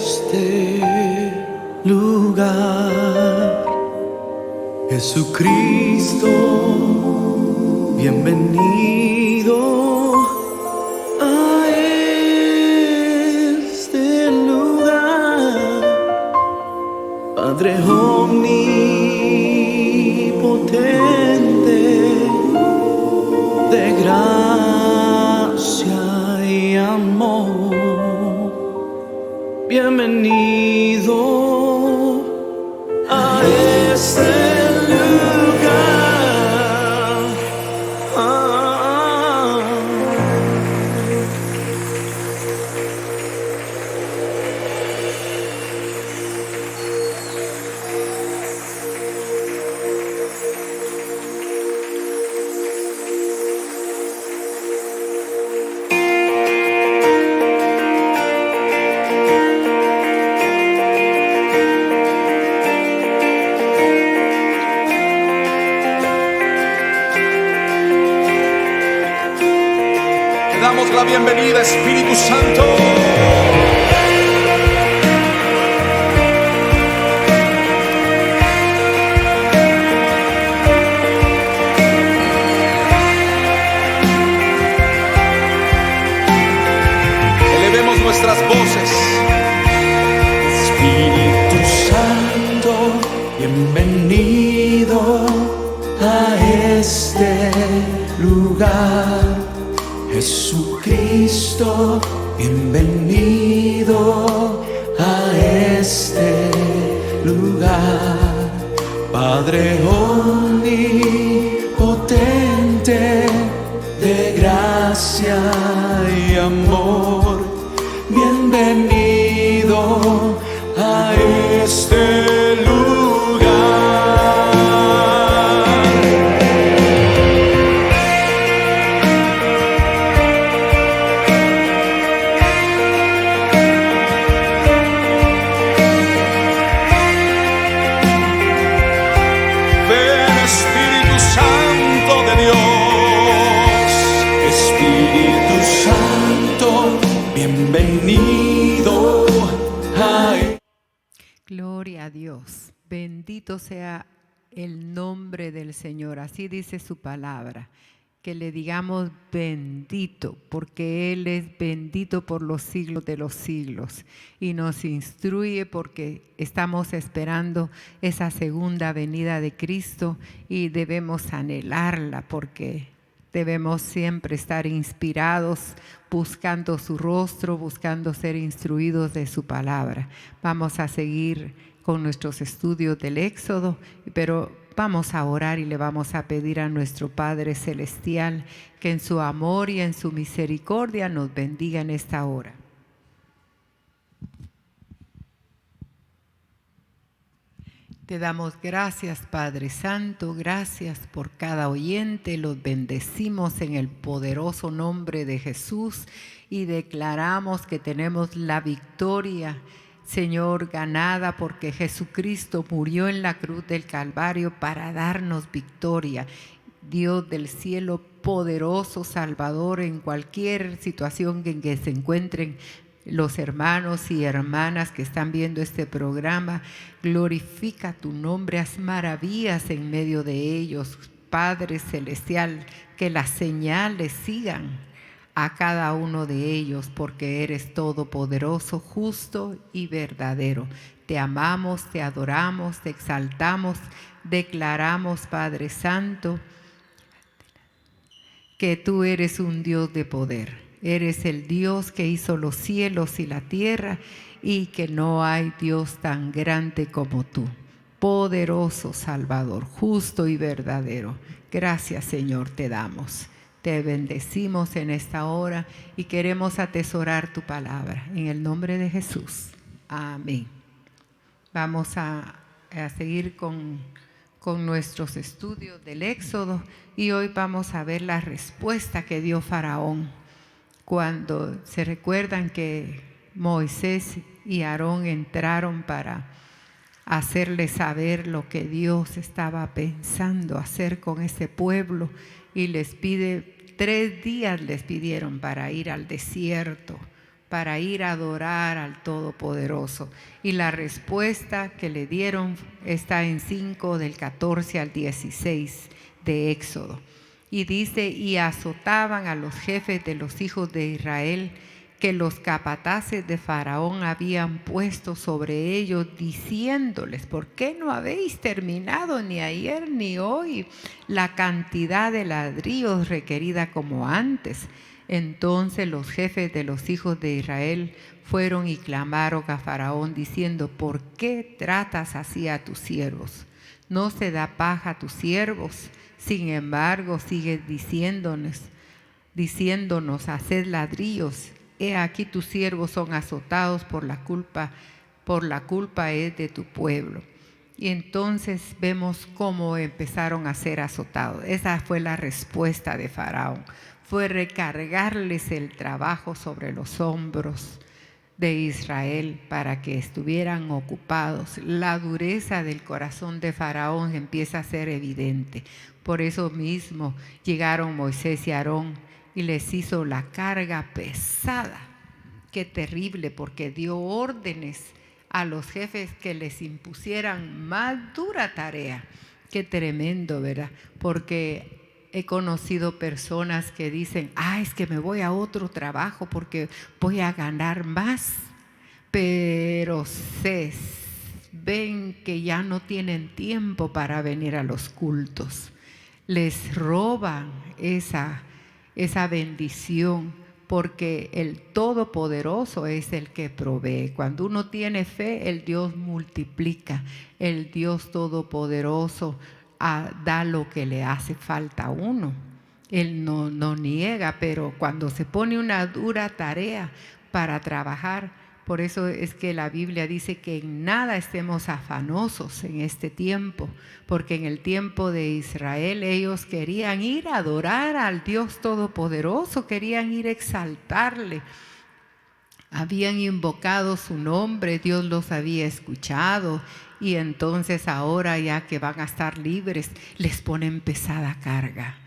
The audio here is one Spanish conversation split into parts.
este lugar. Jesucristo, bienvenido a este lugar. Padre omnipotente, de gracia y amor, bienvenido a este lugar. Te damos la bienvenida, Espíritu Santo. Elevemos nuestras voces. Espíritu Santo, bienvenido a este lugar. Jesucristo, bienvenido a este lugar. Padre omnipotente, de gracia y amor, bienvenido a este bienvenido a... Gloria a Dios. Bendito sea el nombre del Señor. Así dice su palabra. Que le digamos bendito, porque Él es bendito por los siglos de los siglos. Y nos instruye porque estamos esperando esa segunda venida de Cristo y debemos anhelarla porque debemos siempre estar inspirados, buscando su rostro, buscando ser instruidos de su palabra. Vamos a seguir con nuestros estudios del Éxodo, pero vamos a orar y le vamos a pedir a nuestro Padre Celestial que en su amor y en su misericordia nos bendiga en esta hora. Te damos gracias, Padre Santo, gracias por cada oyente, los bendecimos en el poderoso nombre de Jesús y declaramos que tenemos la victoria, Señor, ganada porque Jesucristo murió en la cruz del Calvario para darnos victoria. Dios del cielo, poderoso Salvador, en cualquier situación en que se encuentren los hermanos y hermanas que están viendo este programa, glorifica tu nombre, haz maravillas en medio de ellos, Padre Celestial, que las señales sigan a cada uno de ellos, porque eres todopoderoso, justo y verdadero. Te amamos, te adoramos, te exaltamos, declaramos, Padre Santo, que tú eres un Dios de poder. Eres el Dios que hizo los cielos y la tierra y que no hay Dios tan grande como tú. Poderoso Salvador, justo y verdadero. Gracias, Señor, te damos. Te bendecimos en esta hora y queremos atesorar tu palabra. En el nombre de Jesús. Amén. Vamos a seguir con nuestros estudios del Éxodo y hoy vamos a ver la respuesta que dio Faraón cuando se recuerdan que Moisés y Aarón entraron para hacerle saber lo que Dios estaba pensando hacer con ese pueblo y les pide 3 días les pidieron para ir al desierto para ir a adorar al Todopoderoso. Y la respuesta que le dieron está en 5 del 14 al 16 de Éxodo. Y dice, y azotaban a los jefes de los hijos de Israel, que los capataces de Faraón habían puesto sobre ellos, diciéndoles, ¿por qué no habéis terminado ni ayer ni hoy la cantidad de ladrillos requerida como antes? Entonces los jefes de los hijos de Israel fueron y clamaron a Faraón, diciendo, ¿por qué tratas así a tus siervos? ¿No se da paja a tus siervos? Sin embargo, sigues diciéndonos, haced ladrillos. He aquí tus siervos son azotados por la culpa es de tu pueblo. Y entonces vemos cómo empezaron a ser azotados. Esa fue la respuesta de Faraón. Fue recargarles el trabajo sobre los hombros de Israel para que estuvieran ocupados. La dureza del corazón de Faraón empieza a ser evidente. Por eso mismo llegaron Moisés y Aarón y les hizo la carga pesada. Qué terrible, porque dio órdenes a los jefes que les impusieran más dura tarea. Qué tremendo, ¿verdad? Porque he conocido personas que dicen, es que me voy a otro trabajo porque voy a ganar más. Pero ven que ya no tienen tiempo para venir a los cultos. Les roban esa bendición, porque el Todopoderoso es el que provee. Cuando uno tiene fe, el Dios multiplica. El Dios Todopoderoso da lo que le hace falta a uno. Él no niega, pero cuando se pone una dura tarea para trabajar, por eso es que la Biblia dice que en nada estemos afanosos en este tiempo, porque en el tiempo de Israel ellos querían ir a adorar al Dios Todopoderoso, querían ir a exaltarle. Habían invocado su nombre, Dios los había escuchado, y entonces ahora ya que van a estar libres, les ponen pesada carga.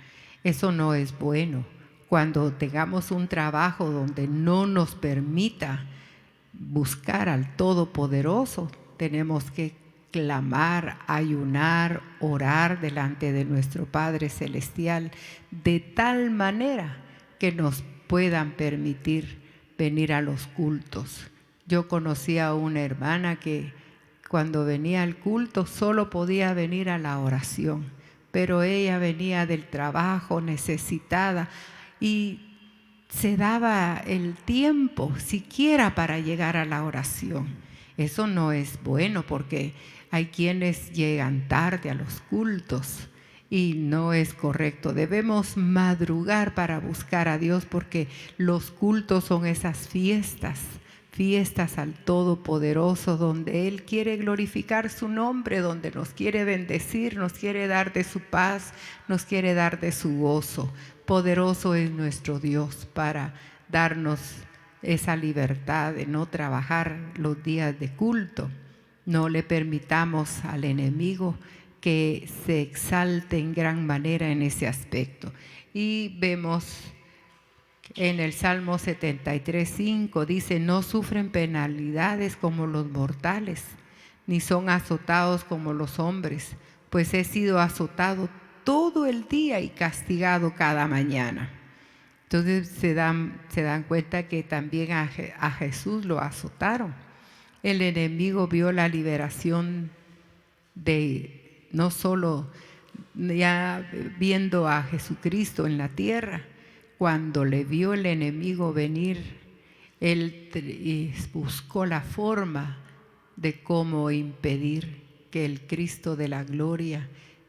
Eso no es bueno. Cuando tengamos un trabajo donde no nos permita buscar al Todopoderoso, tenemos que clamar, ayunar, orar delante de nuestro Padre Celestial, de tal manera que nos puedan permitir venir a los cultos. Yo conocí a una hermana que cuando venía al culto solo podía venir a la oración, pero ella venía del trabajo necesitada y se daba el tiempo siquiera para llegar a la oración. Eso no es bueno, porque hay quienes llegan tarde a los cultos y no es correcto. Debemos madrugar para buscar a Dios, porque los cultos son esas fiestas al Todopoderoso, donde Él quiere glorificar su nombre, donde nos quiere bendecir, nos quiere dar de su paz, nos quiere dar de su gozo. Poderoso es nuestro Dios para darnos esa libertad de no trabajar los días de culto. No le permitamos al enemigo que se exalte en gran manera en ese aspecto. Y vemos en el Salmo 73:5, dice, no sufren penalidades como los mortales, ni son azotados como los hombres, pues he sido azotado todo el día y castigado cada mañana. Entonces se dan cuenta que también a Jesús lo azotaron. El enemigo vio la liberación de, no solo ya viendo a Jesucristo en la tierra, cuando le vio el enemigo venir, él buscó la forma de cómo impedir que el Cristo de la gloria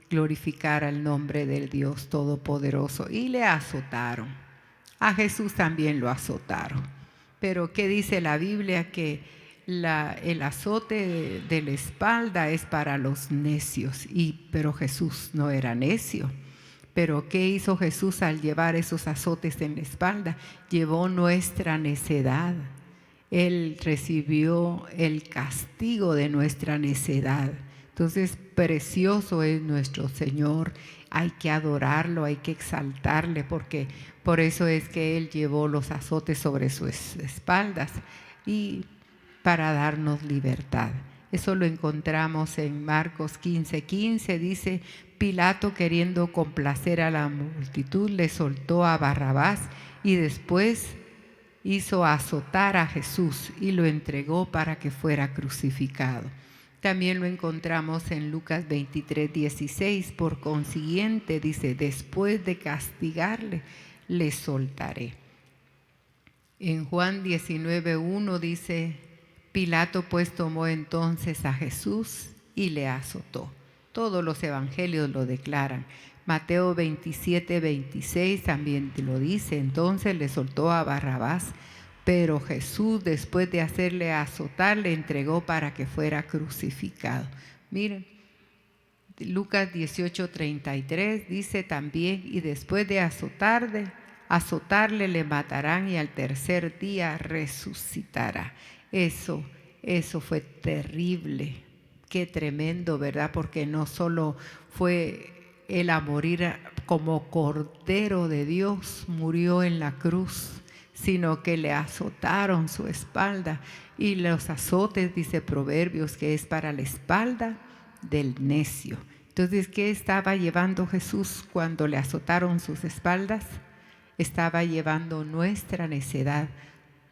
glorificara el nombre del Dios Todopoderoso, y le azotaron. A Jesús también lo azotaron. Pero ¿qué dice la Biblia? Que el azote de la espalda es para los necios, pero Jesús no era necio. Pero ¿qué hizo Jesús al llevar esos azotes en la espalda? Llevó nuestra necedad. Él recibió el castigo de nuestra necedad. Entonces, precioso es nuestro Señor. hay que adorarlo, hay que exaltarle, porque por eso es que Él llevó los azotes sobre sus espaldas y para darnos libertad. Eso lo encontramos en Marcos 15:15, dice: Pilato, queriendo complacer a la multitud, le soltó a Barrabás y después hizo azotar a Jesús y lo entregó para que fuera crucificado. También lo encontramos en Lucas 23:16. Por consiguiente, dice: después de castigarle, le soltaré. En Juan 19:1 dice: Pilato pues tomó entonces a Jesús y le azotó. Todos los evangelios lo declaran. Mateo 27:26 también lo dice: entonces le soltó a Barrabás, pero Jesús, después de hacerle azotar, le entregó para que fuera crucificado. Miren, Lucas 18:33 dice también: y después de azotarle le matarán y al tercer día resucitará. Eso fue terrible, qué tremendo, ¿verdad? Porque no solo fue Él a morir como Cordero de Dios, murió en la cruz, sino que le azotaron su espalda. Y los azotes, dice Proverbios, que es para la espalda del necio. Entonces, ¿qué estaba llevando Jesús cuando le azotaron sus espaldas? Estaba llevando nuestra necedad.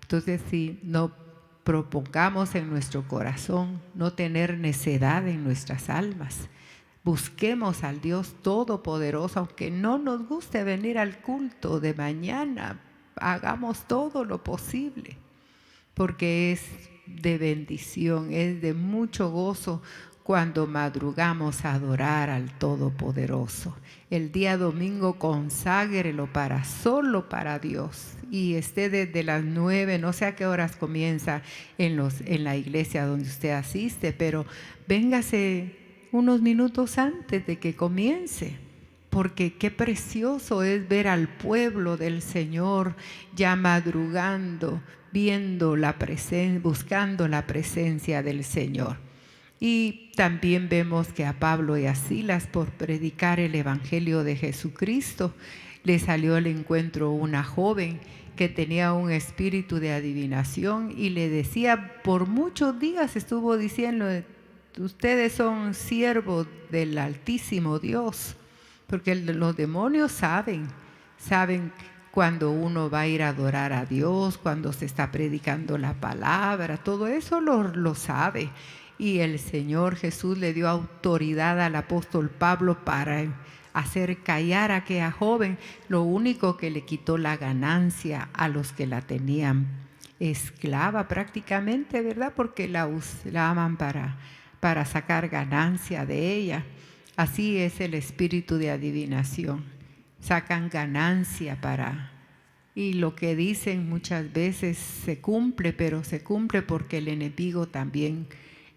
Entonces, si no propongamos en nuestro corazón no tener necedad en nuestras almas, busquemos al Dios Todopoderoso, aunque no nos guste venir al culto de mañana, hagamos todo lo posible, porque es de bendición, es de mucho gozo cuando madrugamos a adorar al Todopoderoso. El día domingo conságrelo solo para Dios, y esté desde las 9, no sé a qué horas comienza en la iglesia donde usted asiste, pero véngase unos minutos antes de que comience, porque qué precioso es ver al pueblo del Señor ya madrugando, viendo la presencia, buscando la presencia del Señor. Y también vemos que a Pablo y a Silas, por predicar el Evangelio de Jesucristo, le salió al encuentro una joven que tenía un espíritu de adivinación y le decía, por muchos días estuvo diciendo: ustedes son siervos del Altísimo Dios, porque los demonios saben cuando uno va a ir a adorar a Dios, cuando se está predicando la palabra, todo eso lo sabe. Y el Señor Jesús le dio autoridad al apóstol Pablo para hacer callar a aquella joven. Lo único que le quitó la ganancia a los que la tenían esclava prácticamente, ¿verdad? Porque la usaban para sacar ganancia de ella. Así es el espíritu de adivinación. Sacan ganancia y lo que dicen muchas veces se cumple, pero se cumple porque el enemigo también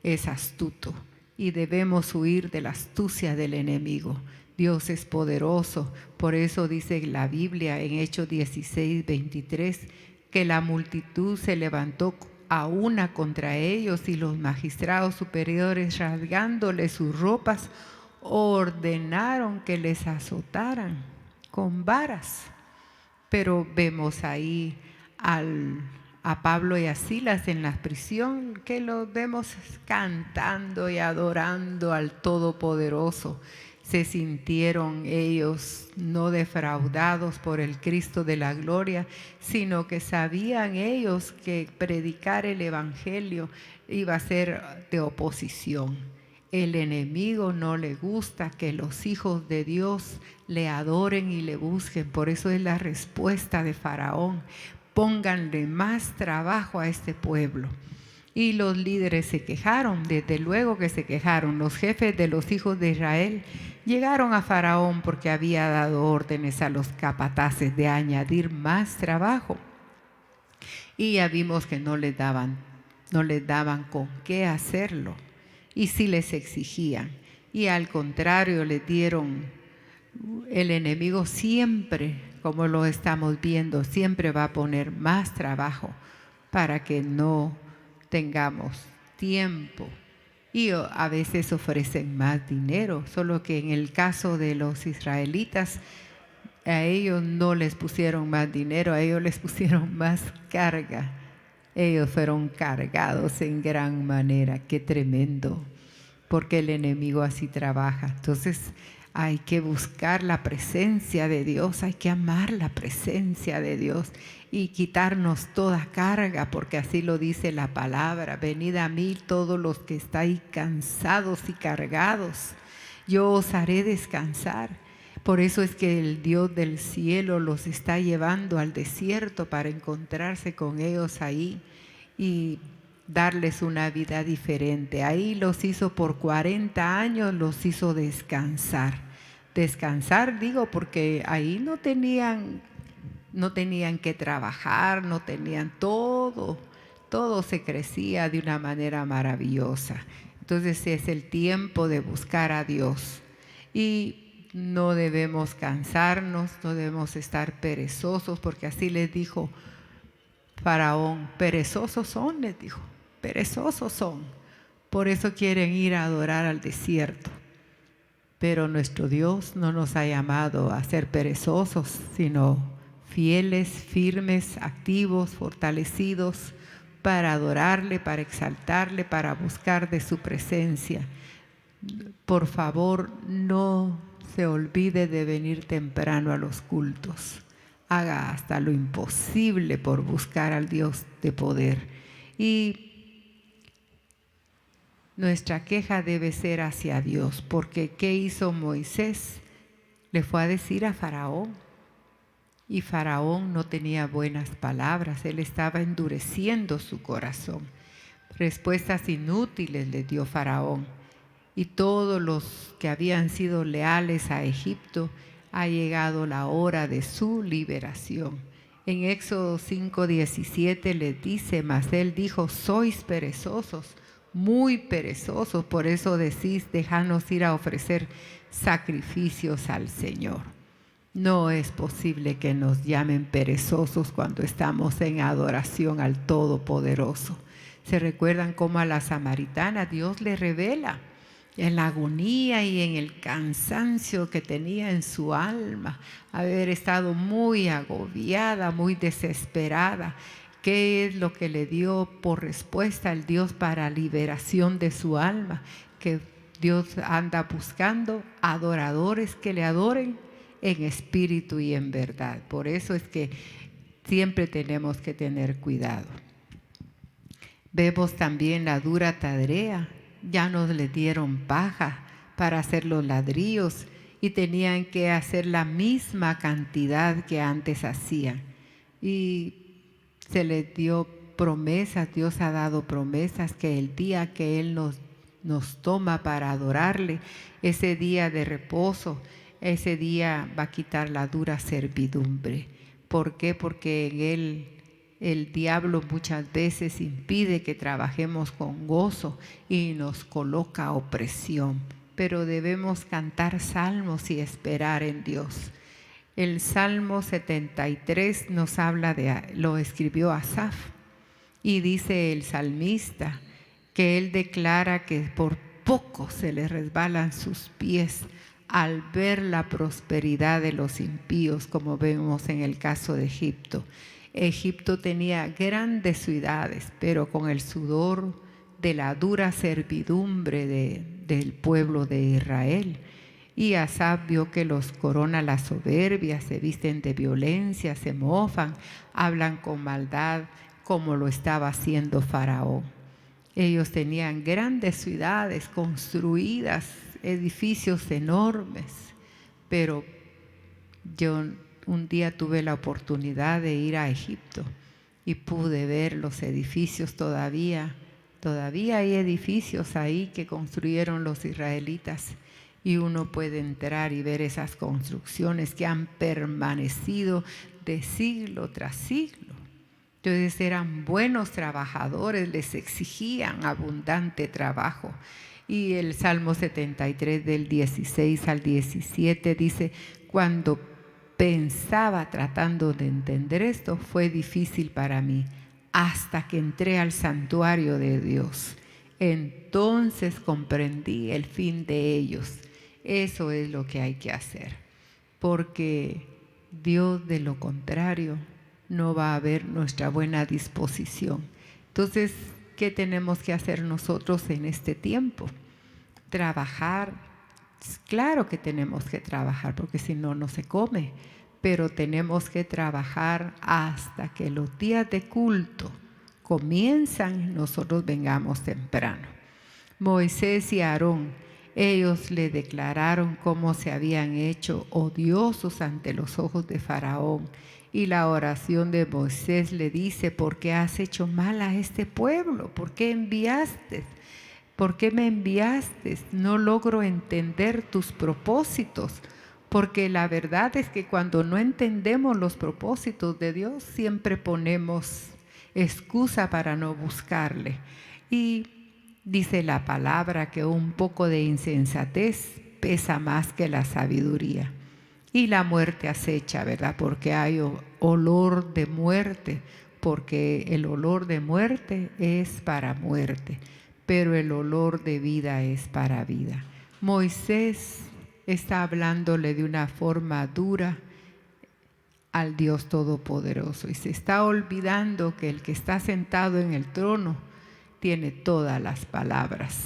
es astuto y debemos huir de la astucia del enemigo. Dios es poderoso, por eso dice la Biblia en Hechos 16:23 que la multitud se levantó a una contra ellos y los magistrados superiores, rasgándoles sus ropas, ordenaron que les azotaran con varas. Pero vemos ahí a Pablo y a Silas en la prisión, que los vemos cantando y adorando al Todopoderoso. Se sintieron ellos no defraudados por el Cristo de la gloria, sino que sabían ellos que predicar el Evangelio iba a ser de oposición. El enemigo no le gusta que los hijos de Dios le adoren y le busquen. Por eso es la respuesta de Faraón: pónganle más trabajo a este pueblo. Y los líderes se quejaron, desde luego que se quejaron. Los jefes de los hijos de Israel llegaron a Faraón porque había dado órdenes a los capataces de añadir más trabajo. Y ya vimos que no les daban con qué hacerlo. Y sí les exigían. Y al contrario, les dieron, el enemigo siempre, como lo estamos viendo, siempre va a poner más trabajo para que no tengamos tiempo Y a veces ofrecen más dinero, solo que en el caso de los israelitas, a ellos no les pusieron más dinero, a ellos les pusieron más carga. Ellos fueron cargados en gran manera. Qué tremendo, porque el enemigo así trabaja. Entonces hay que buscar la presencia de Dios, hay que amar la presencia de Dios y quitarnos toda carga, porque así lo dice la palabra. Venid a mí todos los que estáis cansados y cargados, yo os haré descansar. Por eso es que el Dios del cielo los está llevando al desierto para encontrarse con ellos ahí y darles una vida diferente. Ahí los hizo por 40 años, los hizo descansar. Descansar, digo, porque ahí no tenían que trabajar, no tenían todo se crecía de una manera maravillosa. Entonces es el tiempo de buscar a Dios y no debemos cansarnos, no debemos estar perezosos, porque así les dijo Faraón, perezosos son, les dijo, perezosos son. Por eso quieren ir a adorar al desierto. Pero nuestro Dios no nos ha llamado a ser perezosos, sino fieles, firmes, activos, fortalecidos para adorarle, para exaltarle, para buscar de su presencia. Por favor, no se olvide de venir temprano a los cultos. Haga hasta lo imposible por buscar al Dios de poder. Y nuestra queja debe ser hacia Dios, porque ¿qué hizo Moisés? Le fue a decir a Faraón. Y Faraón no tenía buenas palabras, él estaba endureciendo su corazón. Respuestas inútiles le dio Faraón. Y todos los que habían sido leales a Egipto, ha llegado la hora de su liberación. En Éxodo 5:17 le dice, mas él dijo, sois perezosos, muy perezosos, por eso decís, déjanos ir a ofrecer sacrificios al Señor. No es posible que nos llamen perezosos cuando estamos en adoración al Todopoderoso. ¿Se recuerdan cómo a la samaritana Dios le revela en la agonía y en el cansancio que tenía en su alma, haber estado muy agobiada, muy desesperada? ¿Qué es lo que le dio por respuesta el Dios para liberación de su alma? Que Dios anda buscando adoradores que le adoren en espíritu y en verdad. Por eso es que siempre tenemos que tener cuidado. Vemos también la dura tarea. Ya nos le dieron paja para hacer los ladrillos y tenían que hacer la misma cantidad que antes hacían. Y se les dio promesas, Dios ha dado promesas que el día que Él nos toma para adorarle, ese día de reposo, ese día va a quitar la dura servidumbre. ¿Por qué? Porque en Él el diablo muchas veces impide que trabajemos con gozo y nos coloca opresión, pero debemos cantar salmos y esperar en Dios. El Salmo 73 nos habla lo escribió Asaf, y dice el salmista que él declara que por poco se le resbalan sus pies al ver la prosperidad de los impíos, como vemos en el caso de Egipto. Egipto tenía grandes ciudades, pero con el sudor de la dura servidumbre del pueblo de Israel. Y Asaf vio que los corona la soberbia, se visten de violencia, se mofan, hablan con maldad, como lo estaba haciendo Faraón. Ellos tenían grandes ciudades construidas, edificios enormes, pero yo un día tuve la oportunidad de ir a Egipto y pude ver los edificios todavía hay edificios ahí que construyeron los israelitas, y uno puede entrar y ver esas construcciones que han permanecido de siglo tras siglo. Entonces eran buenos trabajadores, les exigían abundante trabajo. Y el Salmo 73 del 16 al 17 dice, cuando pensaba tratando de entender esto, fue difícil para mí, hasta que entré al santuario de Dios. entonces comprendí el fin de ellos. Eso es lo que hay que hacer, porque Dios, de lo contrario, no va a ver nuestra buena disposición. Entonces, ¿qué tenemos que hacer nosotros en este tiempo? Trabajar. Claro que tenemos que trabajar, porque si no, no se come, pero tenemos que trabajar hasta que los días de culto comienzan, nosotros vengamos temprano. Moisés y Aarón, ellos le declararon cómo se habían hecho odiosos ante los ojos de Faraón. Y la oración de Moisés le dice: ¿por qué has hecho mal a este pueblo? ¿Por qué enviaste? ¿Por qué me enviaste? No logro entender tus propósitos. Porque la verdad es que cuando no entendemos los propósitos de Dios, siempre ponemos excusa para no buscarle. Y dice la palabra que un poco de insensatez pesa más que la sabiduría. Y la muerte acecha, ¿verdad? Porque hay olor de muerte, porque el olor de muerte es para muerte, pero el olor de vida es para vida. Moisés está hablándole de una forma dura al Dios Todopoderoso y se está olvidando que el que está sentado en el trono tiene todas las palabras,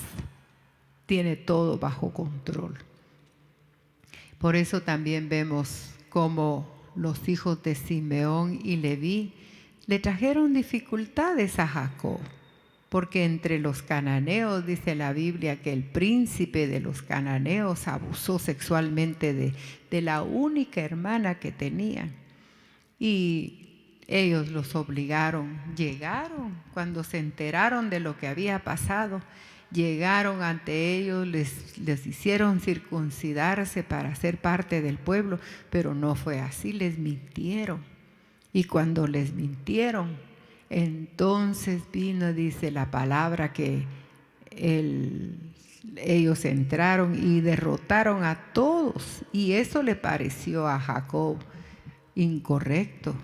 tiene todo bajo control. Por eso también vemos cómo los hijos de Simeón y Leví le trajeron dificultades a Jacob, porque entre los cananeos dice la Biblia que el príncipe de los cananeos abusó sexualmente de la única hermana que tenían. Y ellos los obligaron, llegaron, cuando se enteraron de lo que había pasado, llegaron ante ellos, les hicieron circuncidarse para ser parte del pueblo, pero no fue así, les mintieron. Y cuando les mintieron, entonces vino, dice la palabra, que ellos entraron y derrotaron a todos. Y eso le pareció a Jacob incorrecto.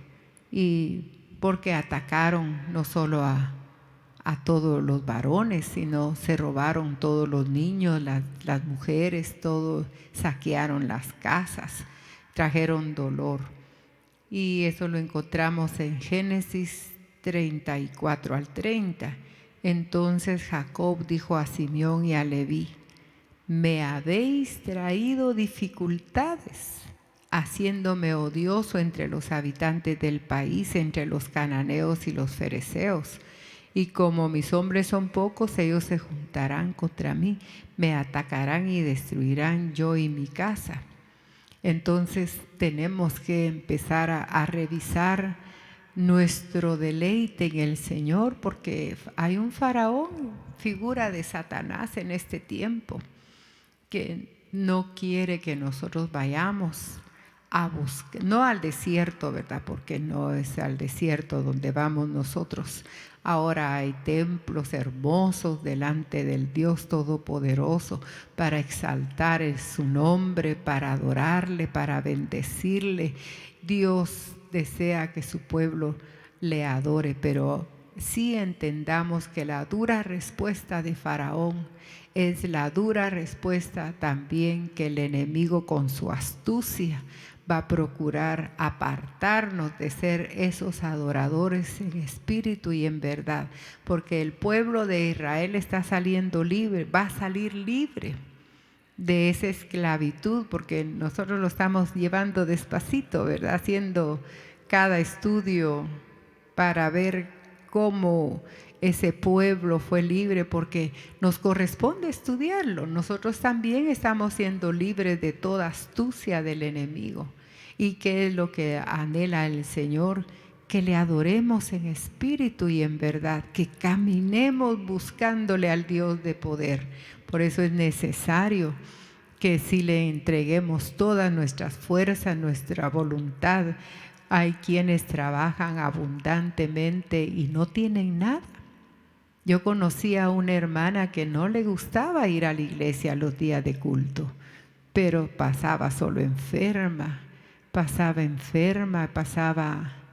Y porque atacaron no solo a todos los varones, sino se robaron todos los niños, las mujeres, todo, saquearon las casas, trajeron dolor. Y eso lo encontramos en Génesis 34 al 30. Entonces Jacob dijo a Simeón y a Leví: me habéis traído dificultades, haciéndome odioso entre los habitantes del país, entre los cananeos y los fereceos. Y como mis hombres son pocos, ellos se juntarán contra mí, me atacarán y destruirán yo y mi casa. Entonces tenemos que empezar a revisar nuestro deleite en el Señor, porque hay un faraón, figura de Satanás en este tiempo, que no quiere que nosotros vayamos a buscar, no al desierto, ¿verdad? Porque no es al desierto donde vamos nosotros. Ahora hay templos hermosos delante del Dios Todopoderoso para exaltar su nombre, para adorarle, para bendecirle. Dios desea que su pueblo le adore, pero sí entendamos que la dura respuesta de Faraón es la dura respuesta también que el enemigo con su astucia va a procurar apartarnos de ser esos adoradores en espíritu y en verdad, porque el pueblo de Israel está saliendo libre, va a salir libre de esa esclavitud, porque nosotros lo estamos llevando despacito, ¿verdad? Haciendo cada estudio para ver cómo ese pueblo fue libre, porque nos corresponde estudiarlo. Nosotros también estamos siendo libres de toda astucia del enemigo. ¿Y qué es lo que anhela el Señor? Que le adoremos en espíritu y en verdad, que caminemos buscándole al Dios de poder. Por eso es necesario que si le entreguemos todas nuestras fuerzas, nuestra voluntad. Hay quienes trabajan abundantemente y no tienen nada. Yo conocí a una hermana que no le gustaba ir a la iglesia los días de culto, pero pasaba solo enferma, pasaba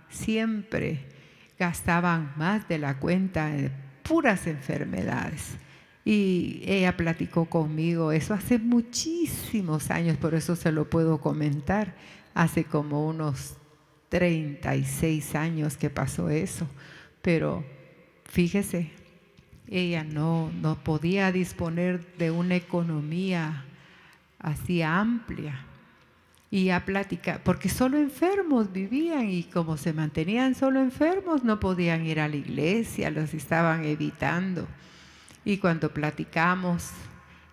siempre, gastaban más de la cuenta en puras enfermedades. Y ella platicó conmigo, eso hace muchísimos años, por eso se lo puedo comentar, hace como unos 36 años que pasó eso. Pero fíjese, ella no podía disponer de una economía así amplia. Y a platicar, porque solo enfermos vivían y como se mantenían solo enfermos no podían ir a la iglesia, los estaban evitando. Y cuando platicamos,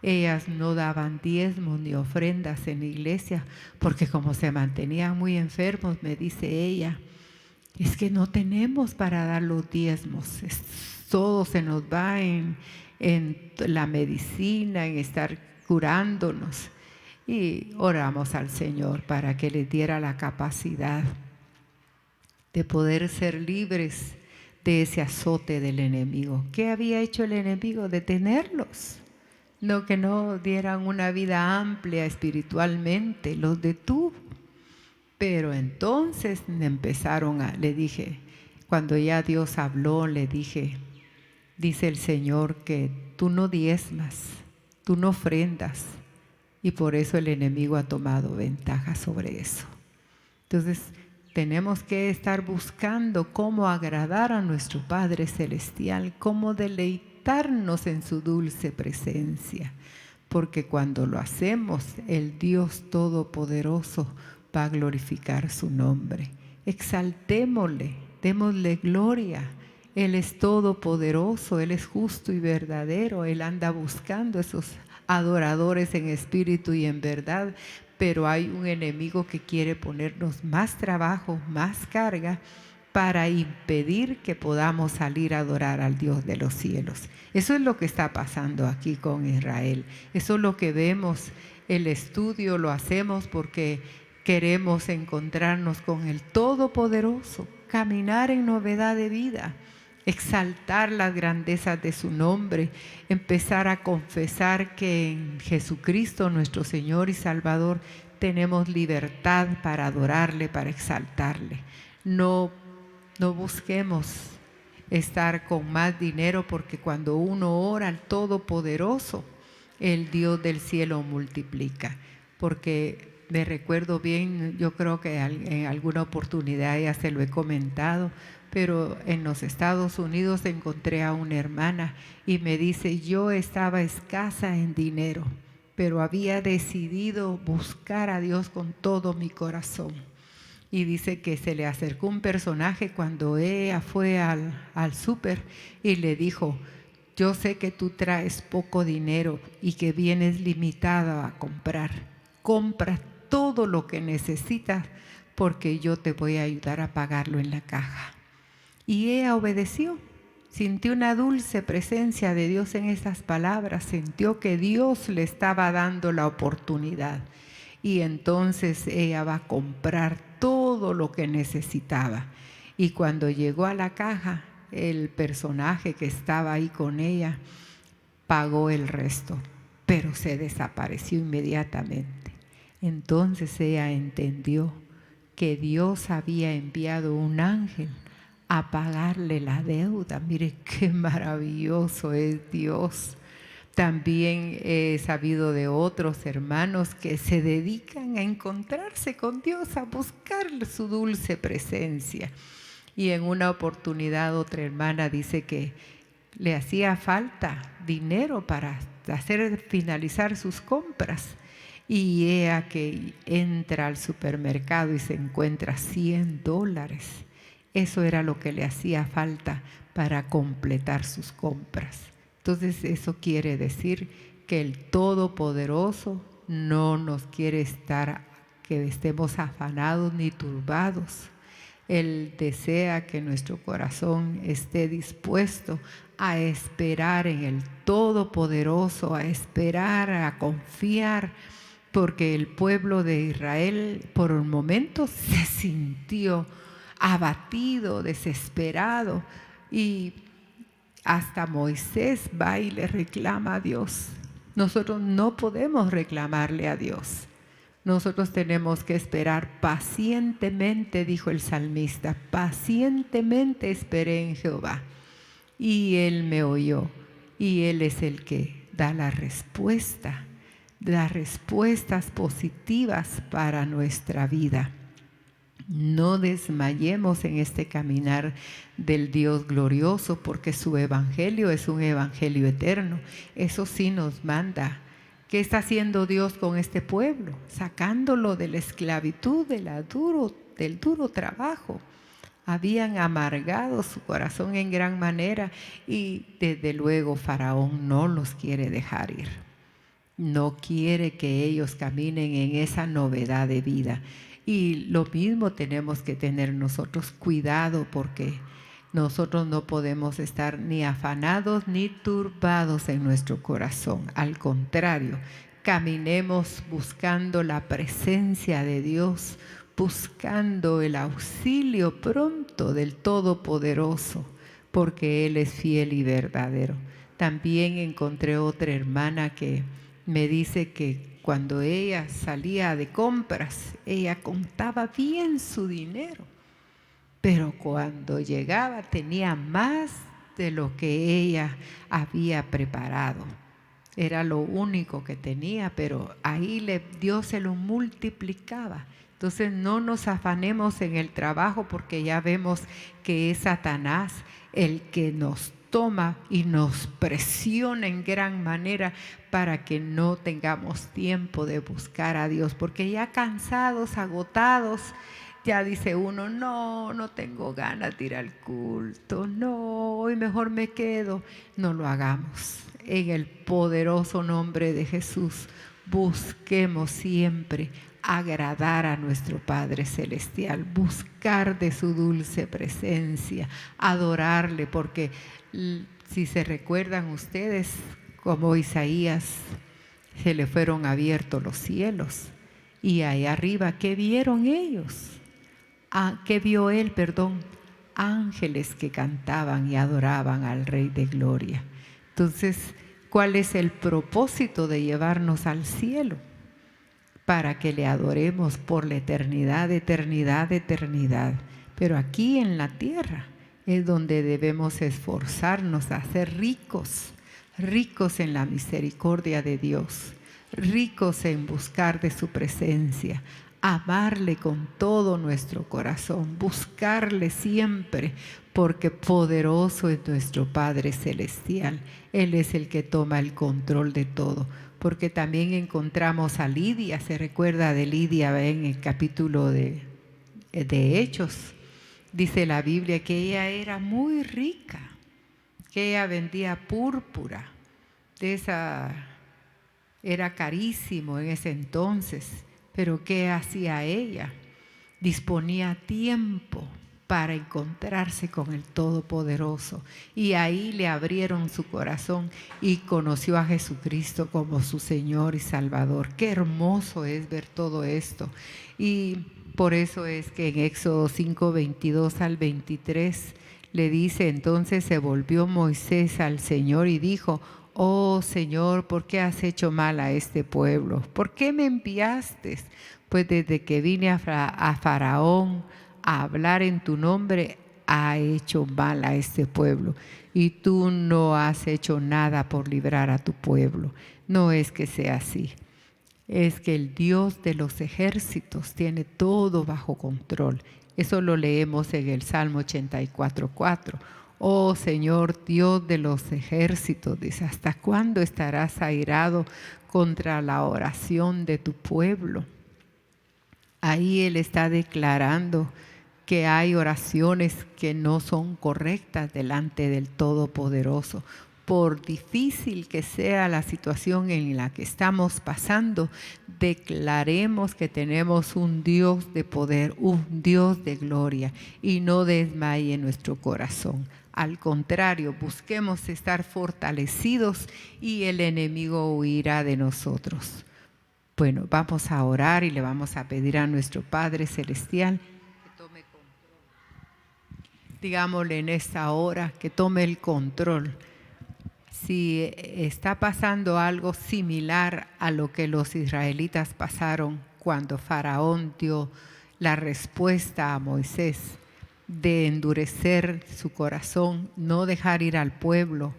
ellas no daban diezmos ni ofrendas en la iglesia, porque como se mantenían muy enfermos, me dice ella, es que no tenemos para dar los diezmos, todo se nos va en la medicina, en estar curándonos. Y oramos al Señor para que les diera la capacidad de poder ser libres de ese azote del enemigo. ¿Qué había hecho el enemigo? Detenerlos. No, que no dieran una vida amplia espiritualmente, los detuvo. Pero entonces le dije, cuando ya Dios habló, le dije, dice el Señor que tú no diezmas, tú no ofrendas, y por eso el enemigo ha tomado ventaja sobre eso. Entonces, tenemos que estar buscando cómo agradar a nuestro Padre Celestial, cómo deleitarnos en su dulce presencia, porque cuando lo hacemos, el Dios Todopoderoso va a glorificar su nombre. Exaltémosle, démosle gloria. Él es todopoderoso, Él es justo y verdadero, Él anda buscando esos adoradores en espíritu y en verdad, pero hay un enemigo que quiere ponernos más trabajo, más carga, para impedir que podamos salir a adorar al Dios de los cielos. Eso es lo que está pasando aquí con Israel. Eso es lo que vemos, el estudio lo hacemos porque queremos encontrarnos con el Todopoderoso, caminar en novedad de vida, exaltar las grandezas de su nombre, empezar a confesar que en Jesucristo, nuestro Señor y Salvador, tenemos libertad para adorarle, para exaltarle. No busquemos estar con más dinero, porque cuando uno ora al Todopoderoso, el Dios del cielo multiplica. Porque me recuerdo bien, yo creo que en alguna oportunidad ya se lo he comentado, pero en los Estados Unidos encontré a una hermana y me dice, yo estaba escasa en dinero, pero había decidido buscar a Dios con todo mi corazón. Y dice que se le acercó un personaje cuando ella fue al súper y le dijo, yo sé que tú traes poco dinero y que vienes limitada a comprar. Compra todo lo que necesitas porque yo te voy a ayudar a pagarlo en la caja. Y ella obedeció, sintió una dulce presencia de Dios en esas palabras, sintió que Dios le estaba dando la oportunidad. Y entonces ella va a comprar todo lo que necesitaba. Y cuando llegó a la caja, el personaje que estaba ahí con ella pagó el resto, pero se desapareció inmediatamente. Entonces ella entendió que Dios había enviado un ángel a pagarle la deuda. Mire qué maravilloso es Dios. También he sabido de otros hermanos que se dedican a encontrarse con Dios, a buscar su dulce presencia. Y en una oportunidad otra hermana dice que le hacía falta dinero para finalizar sus compras. Y ella que entra al supermercado y se encuentra $100. Eso era lo que le hacía falta para completar sus compras. Entonces eso quiere decir que el Todopoderoso no nos quiere que estemos afanados ni turbados. Él desea que nuestro corazón esté dispuesto a esperar en el Todopoderoso, a esperar, a confiar, porque el pueblo de Israel por un momento se sintió abatido, desesperado, y hasta Moisés va y le reclama a Dios. Nosotros no podemos reclamarle a Dios. Nosotros tenemos que esperar pacientemente, dijo el salmista, pacientemente esperé en Jehová y Él me oyó y Él es el que da la respuesta, las respuestas positivas para nuestra vida. No desmayemos en este caminar del Dios glorioso, porque su evangelio es un evangelio eterno. Eso sí nos manda. ¿Qué está haciendo Dios con este pueblo? Sacándolo de la esclavitud, del duro trabajo. Habían amargado su corazón en gran manera y desde luego Faraón no los quiere dejar ir. No quiere que ellos caminen en esa novedad de vida. Y lo mismo tenemos que tener nosotros, cuidado, porque nosotros no podemos estar ni afanados ni turbados en nuestro corazón. Al contrario, caminemos buscando la presencia de Dios, buscando el auxilio pronto del Todopoderoso, porque Él es fiel y verdadero. También encontré otra hermana que me dice que cuando ella salía de compras, ella contaba bien su dinero, pero cuando llegaba tenía más de lo que ella había preparado. Era lo único que tenía, pero ahí Dios se lo multiplicaba. Entonces no nos afanemos en el trabajo, porque ya vemos que es Satanás el que nos toma y nos presiona en gran manera para que no tengamos tiempo de buscar a Dios, porque ya cansados, agotados, ya dice uno, no tengo ganas de ir al culto, no, hoy mejor me quedo. No lo hagamos. En el poderoso nombre de Jesús, busquemos siempre agradar a nuestro Padre Celestial, buscar de su dulce presencia, adorarle, porque si se recuerdan ustedes, como Isaías, se le fueron abiertos los cielos, y ahí arriba, ¿qué vieron ellos? ¿Qué vio él? Ángeles que cantaban y adoraban al Rey de Gloria. Entonces, ¿cuál es el propósito de llevarnos al cielo? Para que le adoremos por la eternidad, eternidad, eternidad. Pero aquí en la tierra es donde debemos esforzarnos a ser ricos, ricos en la misericordia de Dios, ricos en buscar de su presencia, amarle con todo nuestro corazón, buscarle siempre, porque poderoso es nuestro Padre Celestial. Él es el que toma el control de todo. Porque también encontramos a Lidia, se recuerda de Lidia en el capítulo de Hechos. Dice la Biblia que ella era muy rica, que ella vendía púrpura, era carísimo en ese entonces, pero ¿qué hacía ella? Disponía tiempo para encontrarse con el Todopoderoso, y ahí le abrieron su corazón y conoció a Jesucristo como su Señor y Salvador. Qué hermoso es ver todo esto, y por eso es que en Éxodo 5, 22 al 23 le dice: entonces se volvió Moisés al Señor y dijo: oh Señor, ¿por qué has hecho mal a este pueblo? ¿Por qué me enviaste? Pues desde que vine a Faraón a hablar en tu nombre, ha hecho mal a este pueblo, y tú no has hecho nada por librar a tu pueblo. No es que sea así, es que el Dios de los ejércitos tiene todo bajo control. Eso lo leemos en el Salmo 84:4. Oh Señor, Dios de los ejércitos, dice, ¿hasta cuándo estarás airado contra la oración de tu pueblo? Ahí Él está declarando que hay oraciones que no son correctas delante del Todopoderoso. Por difícil que sea la situación en la que estamos pasando, declaremos que tenemos un Dios de poder, un Dios de gloria, y no desmaye nuestro corazón. Al contrario, busquemos estar fortalecidos y el enemigo huirá de nosotros. Bueno, vamos a orar y le vamos a pedir a nuestro Padre Celestial que tome control. Digámosle en esta hora que tome el control. Si está pasando algo similar a lo que los israelitas pasaron cuando Faraón dio la respuesta a Moisés de endurecer su corazón, no dejar ir al pueblo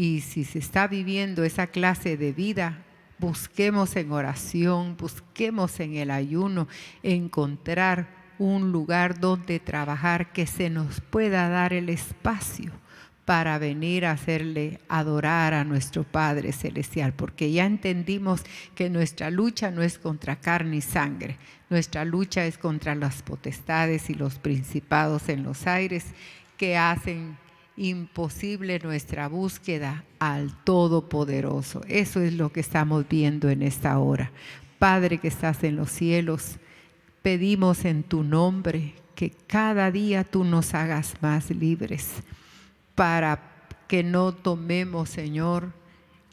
Y si se está viviendo esa clase de vida, busquemos en oración, busquemos en el ayuno, encontrar un lugar donde trabajar, que se nos pueda dar el espacio para venir a hacerle adorar a nuestro Padre Celestial, porque ya entendimos que nuestra lucha no es contra carne y sangre, nuestra lucha es contra las potestades y los principados en los aires que hacen imposible nuestra búsqueda al Todopoderoso. Eso es lo que estamos viendo en esta hora. Padre que estás en los cielos, pedimos en tu nombre que cada día tú nos hagas más libres, para que no tomemos, Señor,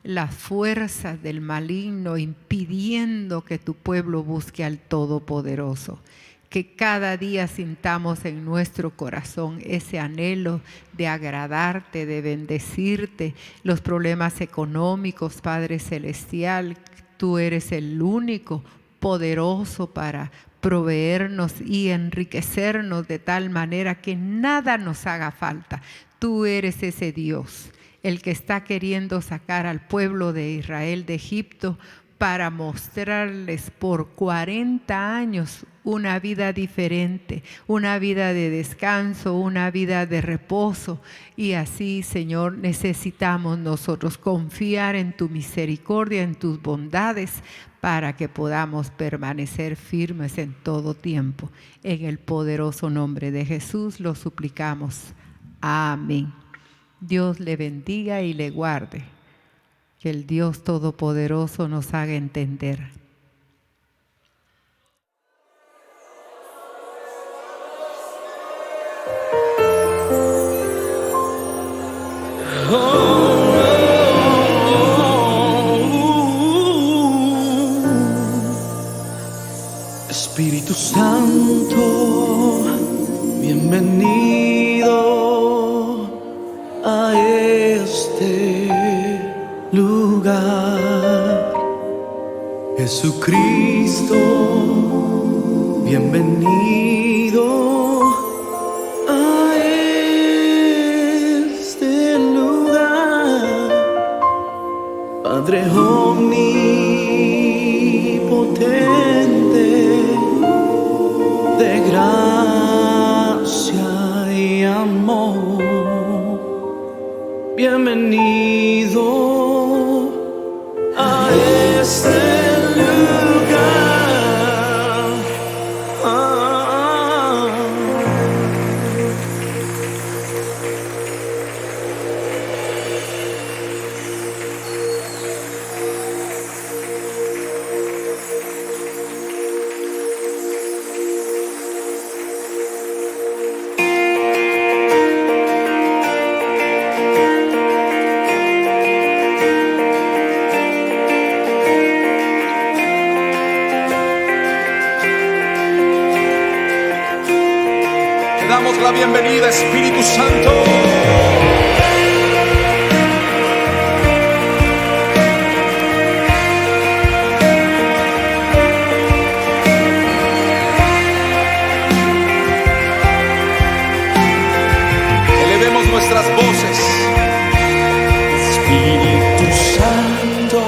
las fuerzas del maligno impidiendo que tu pueblo busque al Todopoderoso. Que cada día sintamos en nuestro corazón ese anhelo de agradarte, de bendecirte. Los problemas económicos, Padre Celestial, tú eres el único poderoso para proveernos y enriquecernos de tal manera que nada nos haga falta. Tú eres ese Dios, el que está queriendo sacar al pueblo de Israel de Egipto para mostrarles por 40 años una vida diferente, una vida de descanso, una vida de reposo. Y así, Señor, necesitamos nosotros confiar en tu misericordia, en tus bondades, para que podamos permanecer firmes en todo tiempo. En el poderoso nombre de Jesús lo suplicamos. Amén. Dios le bendiga y le guarde. Que el Dios Todopoderoso nos haga entender. Espíritu Santo, bienvenido a este lugar. Jesucristo, bienvenido a este lugar. Padre omnipotente, de gracia y amor, bienvenido a este lugar. Te damos la bienvenida, Espíritu Santo. Elevemos nuestras voces. Espíritu Santo,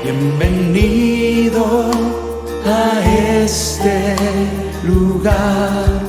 bienvenido a este lugar.